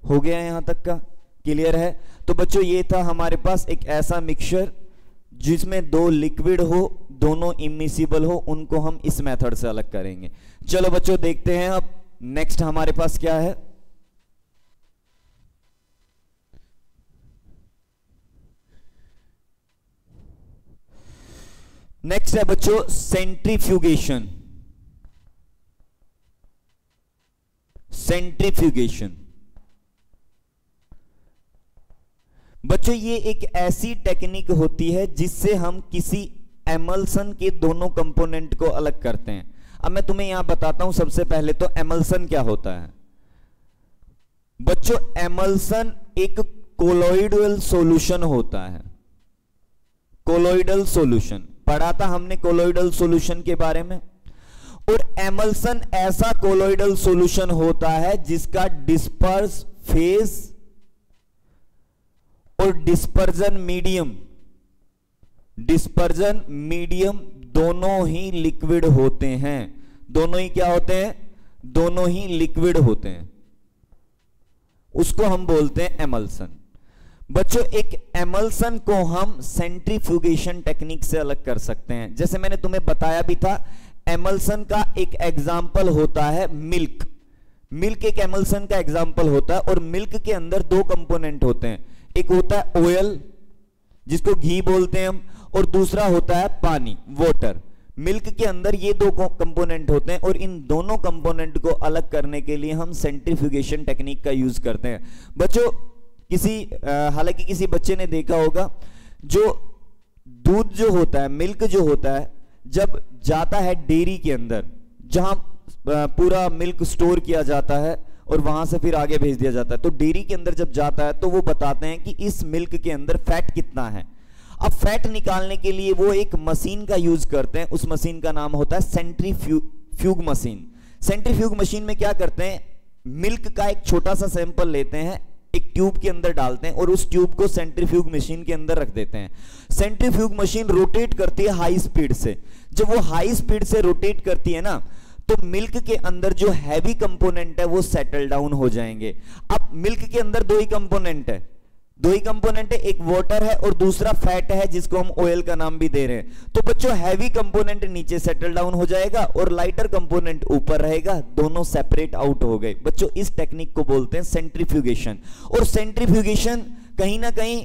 हो गया यहां तक का, क्लियर है? तो बच्चों ये था हमारे पास एक ऐसा मिक्सचर जिसमें दो लिक्विड हो, दोनों इमिसिबल हो, उनको हम इस मेथड से अलग करेंगे। चलो बच्चों देखते हैं अब नेक्स्ट हमारे पास क्या है। नेक्स्ट है बच्चों सेंट्रीफ्यूगेशन। सेंट्रीफ्यूगेशन बच्चों ये एक ऐसी टेक्निक होती है जिससे हम किसी एमल्सन के दोनों कंपोनेंट को अलग करते हैं। अब मैं तुम्हें यहां बताता हूं, सबसे पहले तो एमल्सन क्या होता है। बच्चों एमल्सन एक कोलोइडल सॉल्यूशन होता है। कोलोइडल सॉल्यूशन पढ़ा था हमने कोलोइडल सॉल्यूशन के बारे में। और एमल्सन ऐसा कोलोइडल सॉल्यूशन होता है जिसका डिस्पर्स फेज और डिस्पर्जन मीडियम दोनों ही लिक्विड होते हैं। दोनों ही क्या होते हैं? दोनों ही लिक्विड होते हैं। उसको हम बोलते हैं एमल्सन। बच्चों एक एमल्सन को हम सेंट्रीफ्यूगेशन टेक्निक से अलग कर सकते हैं। जैसे मैंने तुम्हें बताया भी था, एमल्सन का एक एग्जाम्पल होता है मिल्क। मिल्क एक एमल्सन का एग्जाम्पल होता है। और मिल्क के अंदर दो कंपोनेंट होते हैं, एक होता है ऑयल जिसको घी बोलते हैं हम, और दूसरा होता है पानी, वाटर। मिल्क के अंदर ये दो कंपोनेंट होते हैं और इन दोनों कंपोनेंट को अलग करने के लिए हम सेंट्रीफ्यूगेशन टेक्निक का यूज करते हैं। बच्चों हालांकि किसी बच्चे ने देखा होगा, जो दूध जो होता है, मिल्क जो होता है, जब जाता है डेयरी के अंदर जहां पूरा मिल्क स्टोर किया जाता है और वहां से फिर आगे भेज दिया जाता है, तो डेयरी के अंदर जब जाता है तो वो बताते हैं कि इस मिल्क के अंदर फैट कितना है। अब फैट निकालने के लिए वो एक मशीन का यूज करते हैं। उस मशीन का नाम होता है सेंट्रीफ्यूग मशीन। सेंट्रीफ्यूग मशीन में क्या करते हैं, मिल्क का एक छोटा सा सैंपल लेते हैं, एक ट्यूब के अंदर डालते हैं और उस ट्यूब को सेंट्रीफ्यूग मशीन के अंदर रख देते हैं। सेंट्रीफ्यूग मशीन रोटेट करती है हाई स्पीड से। जब वो हाई स्पीड से रोटेट करती है ना, तो मिल्क के अंदर जो हैवी कंपोनेंट है वो सेटल डाउन हो जाएंगे। अब मिल्क के अंदर दो ही कंपोनेंट है, एक वाटर है और दूसरा फैट है जिसको हम ऑयल का नाम भी दे रहे हैं। तो बच्चों हैवी कंपोनेंट नीचे सेटल डाउन हो जाएगा और लाइटर कंपोनेंट ऊपर रहेगा, दोनों सेपरेट आउट हो गए। बच्चों इस टेक्निक को बोलते हैं सेंट्रीफ्यूगेशन। और सेंट्रीफ्यूगेशन कहीं ना कहीं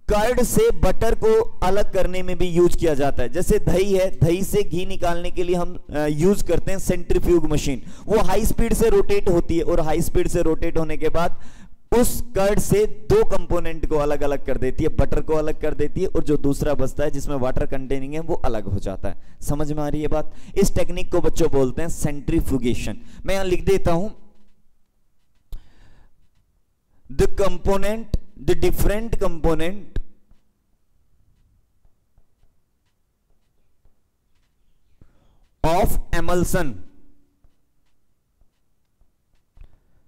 कर्ड से बटर को अलग करने में भी यूज किया जाता है। जैसे दही है, दही से घी निकालने के लिए हम यूज करते हैं सेंट्रीफ्यूग मशीन। वो हाई स्पीड से रोटेट होती है और हाई स्पीड से रोटेट होने के बाद उस कर्ड से दो कंपोनेंट को अलग अलग कर देती है, बटर को अलग कर देती है और जो दूसरा बचता है जिसमें वाटर कंटेनिंग है वो अलग हो जाता है। समझ में आ रही है बात? इस टेक्निक को बच्चों बोलते हैं सेंट्रीफ्यूगेशन। मैं यहां लिख देता हूं, the different component of emulsion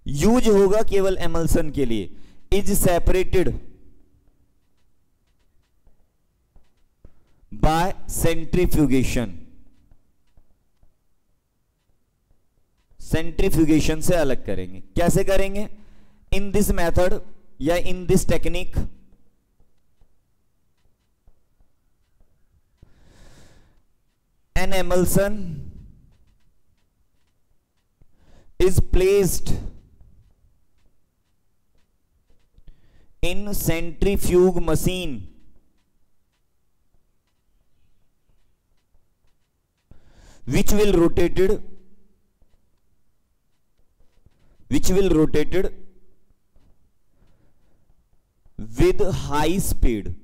use होगा केवल एमल्सन के लिए, is separated by centrifugation. Centrifugation से अलग करेंगे। कैसे करेंगे? इन दिस मेथड या in this technique an emulsion is placed in centrifuge machine which will rotated with high speed।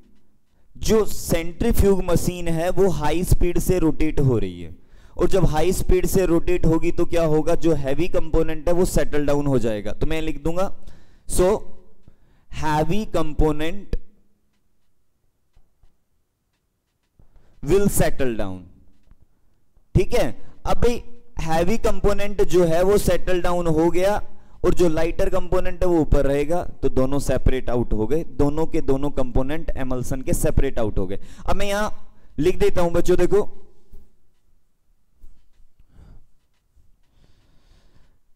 जो सेंट्रीफ्यूग मशीन है वो हाई स्पीड से रोटेट हो रही है और जब हाई स्पीड से रोटेट होगी तो क्या होगा, जो हैवी कंपोनेंट है वो सेटल डाउन हो जाएगा। तो मैं लिख दूंगा, so heavy component will settle down. ठीक है, अब भाई हैवी कंपोनेंट जो है वो सेटल डाउन हो गया और जो लाइटर कंपोनेंट है वो ऊपर रहेगा, तो दोनों सेपरेट आउट हो गए। दोनों के दोनों कंपोनेंट एमल्सन के सेपरेट आउट हो गए। अब मैं यहां लिख देता हूं बच्चों, देखो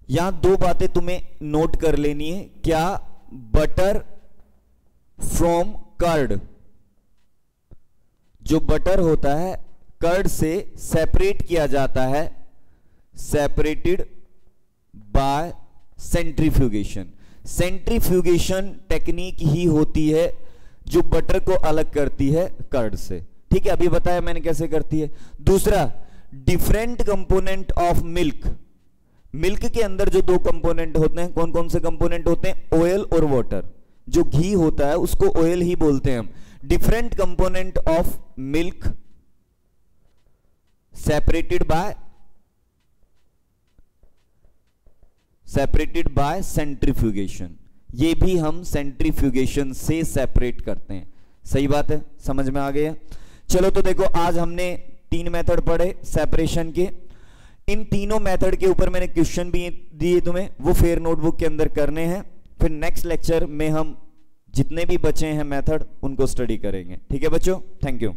यहां दो बातें तुम्हें नोट कर लेनी है। क्या? Butter from curd. जो बटर होता है कर्ड से सेपरेट किया जाता है, separated by centrifugation. Centrifugation technique ही होती है जो बटर को अलग करती है कर्ड से। ठीक है, अभी बताया मैंने कैसे करती है। दूसरा, different component of milk. Milk के अंदर जो दो कंपोनेंट होते हैं, कौन कौन से कंपोनेंट होते हैं? ऑयल और वाटर। जो घी होता है उसको ऑयल ही बोलते हैं हम। Different component of milk separated by centrifugation. ये भी हम सेंट्रीफ्यूगेशन से सेपरेट करते हैं। सही बात है, समझ में आ गया? चलो तो देखो, आज हमने 3 मेथड पढ़े सेपरेशन के। इन तीनों मेथड के ऊपर मैंने क्वेश्चन भी दिए तुम्हें, वो फेयर नोटबुक के अंदर करने हैं। फिर नेक्स्ट लेक्चर में हम जितने भी बचे हैं मेथड उनको स्टडी करेंगे। ठीक है बच्चों, थैंक यू।